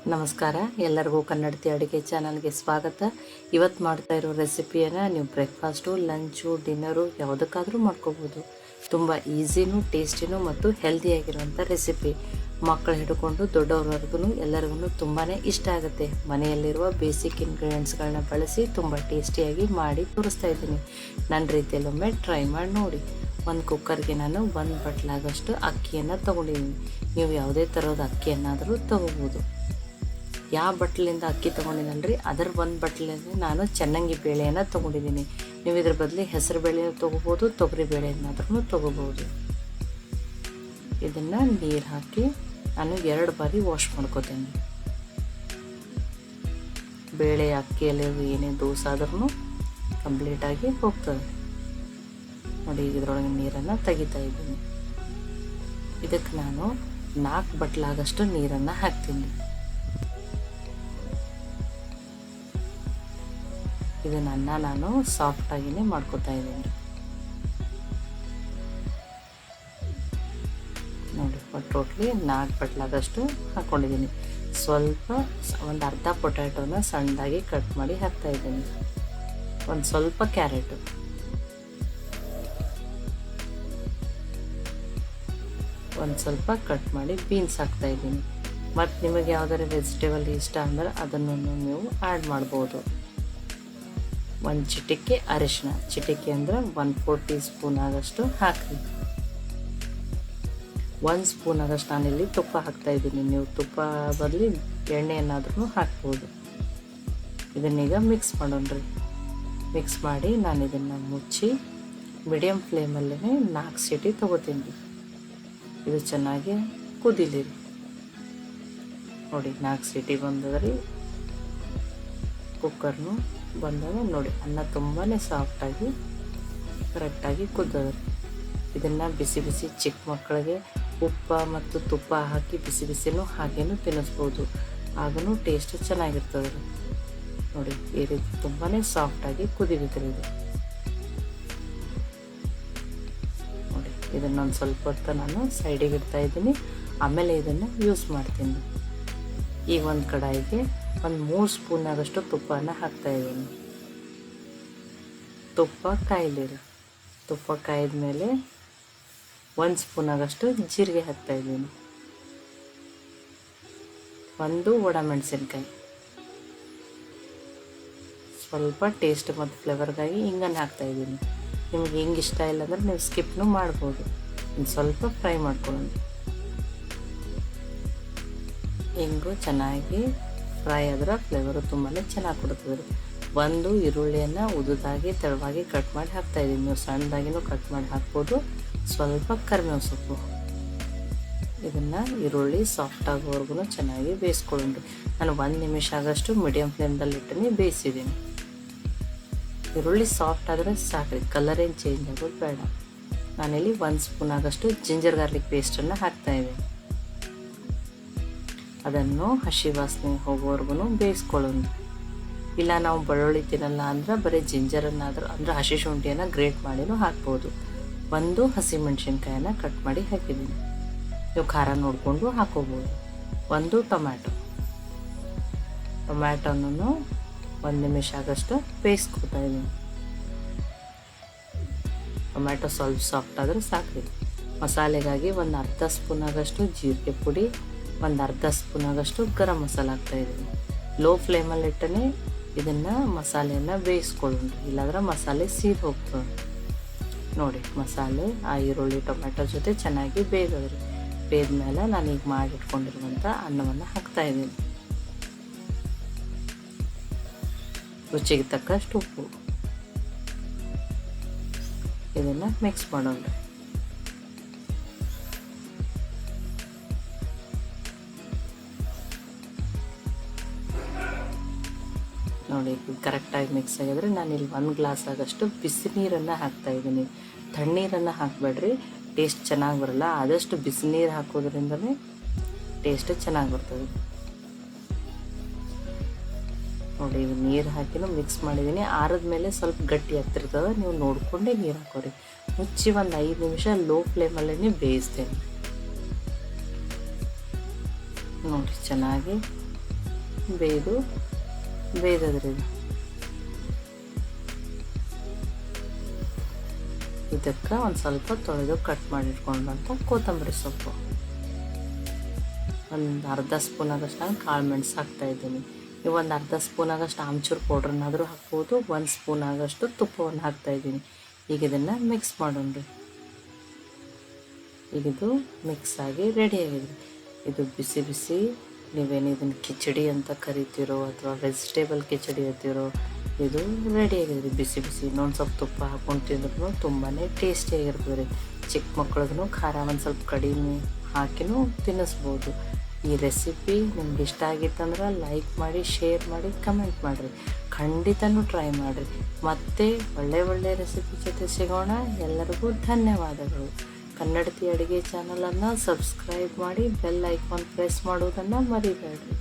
ನಮಸ್ಕಾರ, ಎಲ್ಲರಿಗೂ ಕನ್ನಡತಿ ಅಡುಗೆ ಚಾನಲ್ಗೆ ಸ್ವಾಗತ. ಇವತ್ತು ಮಾಡ್ತಾ ಇರೋ ರೆಸಿಪಿಯನ್ನು ನೀವು ಬ್ರೇಕ್ಫಾಸ್ಟು, ಲಂಚು, ಡಿನ್ನರು ಯಾವುದಕ್ಕಾದರೂ ಮಾಡ್ಕೋಬೋದು. ತುಂಬ ಈಸಿನೂ, ಟೇಸ್ಟಿನೂ ಮತ್ತು ಹೆಲ್ದಿಯಾಗಿರುವಂಥ ರೆಸಿಪಿ. ಮಕ್ಕಳು ಹಿಡ್ಕೊಂಡು ದೊಡ್ಡವ್ರವರೆಗೂ ಎಲ್ಲರಿಗೂ ತುಂಬಾ ಇಷ್ಟ ಆಗುತ್ತೆ. ಮನೆಯಲ್ಲಿರುವ ಬೇಸಿಕ್ ಇಂಗ್ರೀಡಿಯೆಂಟ್ಸ್ಗಳನ್ನ ಬಳಸಿ ತುಂಬ ಟೇಸ್ಟಿಯಾಗಿ ಮಾಡಿ ತೋರಿಸ್ತಾ ಇದ್ದೀನಿ. ನನ್ನ ರೀತಿಯಲ್ಲೊಮ್ಮೆ ಟ್ರೈ ಮಾಡಿ ನೋಡಿ. ಒಂದು ಕುಕ್ಕರ್ಗೆ ನಾನು 1 ಬಟ್ಲಾಗಷ್ಟು ಅಕ್ಕಿಯನ್ನು ತೊಗೊಂಡಿದ್ದೀನಿ. ನೀವು ಯಾವುದೇ ಥರದ ಅಕ್ಕಿಯನ್ನಾದರೂ ತೊಗೋಬೋದು. ಯಾವ ಬಟ್ಲಿಂದ ಅಕ್ಕಿ ತೊಗೊಂಡಿನಲ್ರಿ ಅದರ 1 ಬಟ್ಲಲ್ಲಿ ನಾನು ಚೆನ್ನಾಗಿ ಬೇಳೆಯನ್ನು ತೊಗೊಂಡಿದ್ದೀನಿ. ನೀವು ಇದ್ರ ಬದಲು ಹೆಸರು ಬೇಳೆ ತೊಗೋಬೋದು, ತೊಗರಿ ಬೇಳೆಯನ್ನಾದ್ರೂ ತೊಗೋಬೋದು. ಇದನ್ನು ನೀರು ಹಾಕಿ ನಾನು 2 ಬಾರಿ ವಾಶ್ ಮಾಡ್ಕೋತೀನಿ. ಬೇಳೆ ಅಕ್ಕಿಯಲ್ಲಿ ಏನೇ ದೋಸೆ ಆದ್ರೂ ಕಂಪ್ಲೀಟಾಗಿ ಹೋಗ್ತದೆ ನೋಡಿ. ಇದರೊಳಗೆ ನೀರನ್ನು ತೆಗಿತಾ ಇದ್ದೀನಿ. ಇದಕ್ಕೆ ನಾನು 4 ಬಟ್ಲಾಗಷ್ಟು ನೀರನ್ನು ಹಾಕ್ತೀನಿ. ಇದನ್ನು ನಾನು ಸಾಫ್ಟಾಗಿಯೇ ಮಾಡ್ಕೋತಾ ಇದ್ದೀನಿ ನೋಡಿ. ಟೋಟ್ಲಿ 4 ಬಟ್ಲಾಗಷ್ಟು ಹಾಕ್ಕೊಂಡಿದ್ದೀನಿ. ಸ್ವಲ್ಪ ಒಂದು ಅರ್ಧ ಪೊಟ್ಯಾಟೋನ ಸಣ್ಣದಾಗಿ ಕಟ್ ಮಾಡಿ ಹಾಕ್ತಾ ಇದ್ದೀನಿ. ಒಂದು ಸ್ವಲ್ಪ ಕ್ಯಾರೆಟು, ಒಂದು ಸ್ವಲ್ಪ ಕಟ್ ಮಾಡಿ ಬೀನ್ಸ್ ಹಾಕ್ತಾ ಇದ್ದೀನಿ. ಮತ್ತು ನಿಮಗೆ ಯಾವುದಾದ್ರು ವೆಜಿಟೇಬಲ್ ಇಷ್ಟ ಅಂದರೆ ಅದನ್ನು ನೀವು ಆ್ಯಡ್ ಮಾಡ್ಬೋದು. 1 ಚಿಟಿಕೆ ಅರಿಶಿನ, ಚಿಟಿಕೆ ಅಂದರೆ 1/4 ಟೀ ಸ್ಪೂನ್ ಆಗಷ್ಟು ಹಾಕಿ. 1 ಸ್ಪೂನ್ ಆಗಷ್ಟು ನಾನಿಲ್ಲಿ ತುಪ್ಪ ಹಾಕ್ತಾ ಇದ್ದೀನಿ. ನೀವು ತುಪ್ಪ ಬದಲು ಎಣ್ಣೆಯನ್ನಾದ್ರೂ ಹಾಕ್ಬೋದು. ಇದನ್ನೀಗ ಮಿಕ್ಸ್ ಮಾಡೋಣ್ರಿ. ಮಿಕ್ಸ್ ಮಾಡಿ ನಾನು ಇದನ್ನು ಮುಚ್ಚಿ ಮೀಡಿಯಮ್ ಫ್ಲೇಮಲ್ಲೇ 4 ಸೀಟಿ ತೊಗೋತೀನಿ. ಇದು ಚೆನ್ನಾಗಿ ಕುದೀಲಿ ನೋಡಿ. 4 ಸೀಟಿ ಬಂದದ್ರಿ. ಕುಕ್ಕರ್ನು ಬಂದಾಗ ನೋಡಿ, ಅನ್ನ ತುಂಬಾ ಸಾಫ್ಟಾಗಿ ಕರೆಕ್ಟಾಗಿ ಕುದ್ದದ್ರಿ. ಇದನ್ನು ಬಿಸಿ ಬಿಸಿ ಚಿಕ್ಕ ಮಕ್ಕಳಿಗೆ ಉಪ್ಪು ಮತ್ತು ತುಪ್ಪ ಹಾಕಿ ಬಿಸಿ ಬಿಸಿನೂ ಹಾಗೇನು ತಿನ್ನಿಸ್ಬೋದು. ಆಗೂ ಟೇಸ್ಟ್ ಚೆನ್ನಾಗಿರ್ತದೆ ನೋಡಿ. ಈ ರೀತಿ ತುಂಬಾ ಸಾಫ್ಟಾಗಿ ಕುದಿಬೇಕ್ರಿ ಇದು ನೋಡಿ. ಇದನ್ನೊಂದು ಸ್ವಲ್ಪ ಹೊತ್ತು ನಾನು ಸೈಡಿಗೆ ಇಡ್ತಾ ಇದ್ದೀನಿ. ಆಮೇಲೆ ಇದನ್ನು ಯೂಸ್ ಮಾಡ್ತೀನಿ. ಈಗ ಒಂದು ಕಡಾಯಿಗೆ ಒಂದು 3 ಸ್ಪೂನ್ ಆಗಷ್ಟು ತುಪ್ಪನ ಹಾಕ್ತಾ ಇದ್ದೀನಿ. ತುಪ್ಪ ಕಾಯ್ಲಿರಿ. ತುಪ್ಪ ಕಾಯ್ದ ಮೇಲೆ 1 ಸ್ಪೂನ್ ಆಗಷ್ಟು ಜೀರಿಗೆ ಹಾಕ್ತಾ ಇದ್ದೀನಿ. 1 ಒಣಮೆಣಸಿನ್ಕಾಯಿ, ಸ್ವಲ್ಪ ಟೇಸ್ಟ್ ಮತ್ತು ಫ್ಲೇವರ್ಗಾಗಿ ಹಿಂಗನ್ನು ಹಾಕ್ತಾ ಇದ್ದೀನಿ. ನಿಮಗೆ ಹಿಂಗೆ ಇಷ್ಟ ಇಲ್ಲ ಅಂದರೆ ನೀವು ಸ್ಕಿಪ್ನು ಮಾಡ್ಬೋದು. ಒಂದು ಸ್ವಲ್ಪ ಫ್ರೈ ಮಾಡ್ಕೊಳ್ಳೋಣ. ಹಿಂಗು ಚೆನ್ನಾಗಿ ಫ್ರೈ ಆದ್ರೆ ಫ್ಲೇವರು ತುಂಬಾ ಚೆನ್ನಾಗಿ ಕೊಡ್ತದೆ. 1 ಈರುಳ್ಳಿಯನ್ನು ಉದುದಾಗಿ ತೆಳುವಾಗಿ ಕಟ್ ಮಾಡಿ ಹಾಕ್ತಾಯಿದ್ದೀನಿ. ನೀವು ಸಣ್ಣದಾಗಿನೂ ಕಟ್ ಮಾಡಿ ಹಾಕ್ಬೋದು. ಸ್ವಲ್ಪ ಕರಿಬೇವು ಸೊಪ್ಪು. ಇದನ್ನು ಈರುಳ್ಳಿ ಸಾಫ್ಟ್ ಆಗೋವರೆಗೂ ಚೆನ್ನಾಗಿ ಬೇಯಿಸ್ಕೊಳ್ಳೋಣ್ರಿ. ನಾನು 1 ನಿಮಿಷ ಆಗಷ್ಟು ಮೀಡಿಯಮ್ ಫ್ಲೇಮ್ದಲ್ಲಿ ಇಟ್ಟು ಬೇಯಿಸಿದ್ದೀನಿ. ಈರುಳ್ಳಿ ಸಾಫ್ಟ್ ಆದರೆ ಸಾಕ್ರಿ, ಕಲರ್ ಏನು ಚೇಂಜ್ ಆಗೋದು ಬೇಡ. ನಾನಿಲ್ಲಿ 1 ಸ್ಪೂನ್ ಆಗಷ್ಟು ಜಿಂಜರ್ ಗಾರ್ಲಿಕ್ ಪೇಸ್ಟನ್ನು ಹಾಕ್ತಾಯಿದ್ದೀನಿ. ಅದನ್ನು ಹಸಿ ವಾಸನೆ ಹೋಗೋವರೆಗೂ ಬೇಯಿಸ್ಕೊಳ್ಳೋಣ. ಇಲ್ಲ ನಾವು ಬೆಳ್ಳುಳ್ಳಿ ತಿನ್ನಲ್ಲ ಅಂದ್ರೆ ಬರೀ ಜಿಂಜರನ್ನಾದರೂ ಅಂದರೆ ಹಸಿ ಶುಂಠಿಯನ್ನು ಗ್ರೇಟ್ ಮಾಡಿನೂ ಹಾಕ್ಬೋದು. 1 ಹಸಿಮೆಣ್ಸಿನ್ಕಾಯನ್ನು ಕಟ್ ಮಾಡಿ ಹಾಕಿದ್ದೀನಿ. ನೀವು ಖಾರ ನೋಡಿಕೊಂಡು ಹಾಕೋಬೋದು. 1 ಟೊಮ್ಯಾಟೊನೂ 1 ನಿಮಿಷ ಆಗಷ್ಟು ಬೇಯಿಸ್ಕೊತಾ ಇದ್ದೀನಿ. ಟೊಮ್ಯಾಟೊ ಸ್ವಲ್ಪ ಸಾಫ್ಟ್ ಆದರೆ ಸಾಕ್ರಿ. ಮಸಾಲೆಗಾಗಿ 1 ಅರ್ಧ ಸ್ಪೂನ್ ಆಗಷ್ಟು ಜೀರಿಗೆ ಪುಡಿ, 1 ಅರ್ಧ ಸ್ಪೂನ್ ಆಗಷ್ಟು ಗರಂ ಮಸಾಲ ಹಾಕ್ತಾಯಿದ್ದೀನಿ. ಲೋ ಫ್ಲೇಮಲ್ಲಿ ಇಟ್ಟನೆ ಇದನ್ನು ಮಸಾಲೆಯನ್ನು ಬೇಯಿಸ್ಕೊಳ್ಳೋಣ್ರಿ, ಇಲ್ಲಾಂದ್ರೆ ಮಸಾಲೆ ಸೀದ್ ಹೋಗ್ತದೆ ನೋಡಿ. ಮಸಾಲೆ ಆ ಈರುಳ್ಳಿ ಟೊಮೆಟೊ ಜೊತೆ ಚೆನ್ನಾಗಿ ಬೇಯ್ದದ್ರಿ. ಬೇಯ್ದ್ಮೇಲೆ ನಾನೀಗ ಮಾಡಿಟ್ಕೊಂಡಿರುವಂಥ ಅನ್ನವನ್ನು ಹಾಕ್ತಾಯಿದ್ದೀನಿ. ರುಚಿಗೆ ತಕ್ಕಷ್ಟು ಉಪ್ಪು. ಇದನ್ನು ಮಿಕ್ಸ್ ಮಾಡೋಣ್ರಿ. ನೋಡಿ ಕರೆಕ್ಟಾಗಿ ಮಿಕ್ಸ್ ಆಗಿದ್ರೆ ನಾನಿಲ್ಲಿ 1 ಗ್ಲಾಸ್ ಆಗಷ್ಟು ಬಿಸಿ ನೀರನ್ನು ಹಾಕ್ತಾಯಿದ್ದೀನಿ. ತಣ್ಣೀರನ್ನು ಹಾಕಬೇಡ್ರಿ, ಟೇಸ್ಟ್ ಚೆನ್ನಾಗಿ ಬರಲ್ಲ. ಆದಷ್ಟು ಬಿಸಿ ನೀರು ಹಾಕೋದ್ರಿಂದಲೇ ಟೇಸ್ಟ್ ಚೆನ್ನಾಗಿ ಬರ್ತದೆ ನೋಡಿ. ಇದು ನೀರು ಹಾಕಿನೂ ಮಿಕ್ಸ್ ಮಾಡಿದ್ದೀನಿ. ಆರಿದ ಮೇಲೆ ಸ್ವಲ್ಪ ಗಟ್ಟಿ ಆಗ್ತಿರ್ತದೆ, ನೀವು ನೋಡಿಕೊಂಡೇ ನೀರು ಹಾಕೋರಿ. ಮುಚ್ಚಿ ಒಂದು 5 ನಿಮಿಷ ಲೋ ಫ್ಲೇಮಲ್ಲೇ ಬೇಯಿಸ್ತೇನೆ ನೋಡಿ. ಚೆನ್ನಾಗಿ ಬೇಯ್ದದ್ರಿ ಇದಕ್ಕೆ ಒಂದು ಸ್ವಲ್ಪ ತೊಳೆದು ಕಟ್ ಮಾಡಿಟ್ಕೊಂಡಂಥ ಕೊತ್ತಂಬರಿ ಸೊಪ್ಪು, ಒಂದು ಅರ್ಧ ಸ್ಪೂನಾಗಷ್ಟು ನಾನು ಕಾಳು ಮೆಣಸು ಹಾಕ್ತಾಯಿದ್ದೀನಿ. ನೀವು ಒಂದು ಅರ್ಧ ಸ್ಪೂನಾಗಷ್ಟು ಆಮ್ಚೂರು ಪೌಡ್ರನ್ನಾದರೂ ಹಾಕ್ಬೋದು, 1 ಸ್ಪೂನ್ ಆಗಷ್ಟು ತುಪ್ಪವನ್ನು ಹಾಕ್ತಾಯಿದ್ದೀನಿ. ಈಗ ಇದನ್ನು ಮಿಕ್ಸ್ ಮಾಡೋಣ್ರಿ. ಈಗಿದು ಮಿಕ್ಸ್ ಆಗಿ ರೆಡಿಯಾಗಿದೆ. ಇದು ಬಿಸಿ ಬಿಸಿ ನೀವೇನು ಇದನ್ನು ಕಿಚಡಿ ಅಂತ ಕರಿತೀರೋ ಅಥವಾ ವೆಜಿಟೇಬಲ್ ಕಿಚಡಿ ಅಂತೀರೋ, ಇದು ರೆಡಿಯಾಗಿದೆ ಬಿಸಿ ಬಿಸಿ. ಇನ್ನೊಂದು ಸ್ವಲ್ಪ ತುಪ್ಪ ಹಾಕ್ಕೊಂಡು ತಿಂದ್ರೂ ತುಂಬಾ ಟೇಸ್ಟಿಯಾಗಿರ್ತದೆ ರೀ. ಚಿಕ್ಕ ಮಕ್ಳಿಗೂ ಖಾರ ಒಂದು ಸ್ವಲ್ಪ ಕಡಿಮೆ ಹಾಕಿನೂ ತಿನ್ನಿಸ್ಬೋದು. ಈ ರೆಸಿಪಿ ನಿಮ್ಗೆ ಇಷ್ಟ ಆಗಿತ್ತಂದ್ರೆ ಲೈಕ್ ಮಾಡಿ, ಶೇರ್ ಮಾಡಿ, ಕಮೆಂಟ್ ಮಾಡಿರಿ. ಖಂಡಿತನೂ ಟ್ರೈ ಮಾಡಿರಿ. ಮತ್ತೆ ಒಳ್ಳೆ ರೆಸಿಪಿ ಜೊತೆ ಸಿಗೋಣ. ಎಲ್ಲರಿಗೂ ಧನ್ಯವಾದಗಳು. ಕನ್ನಡತಿ ಅಡುಗೆ ಚಾನಲನ್ನು ಸಬ್ಸ್ಕ್ರೈಬ್ ಮಾಡಿ, ಬೆಲ್ ಐಕಾನ್ ಪ್ರೆಸ್ ಮಾಡೋದನ್ನು ಮರಿಬೇಡ್ರಿ.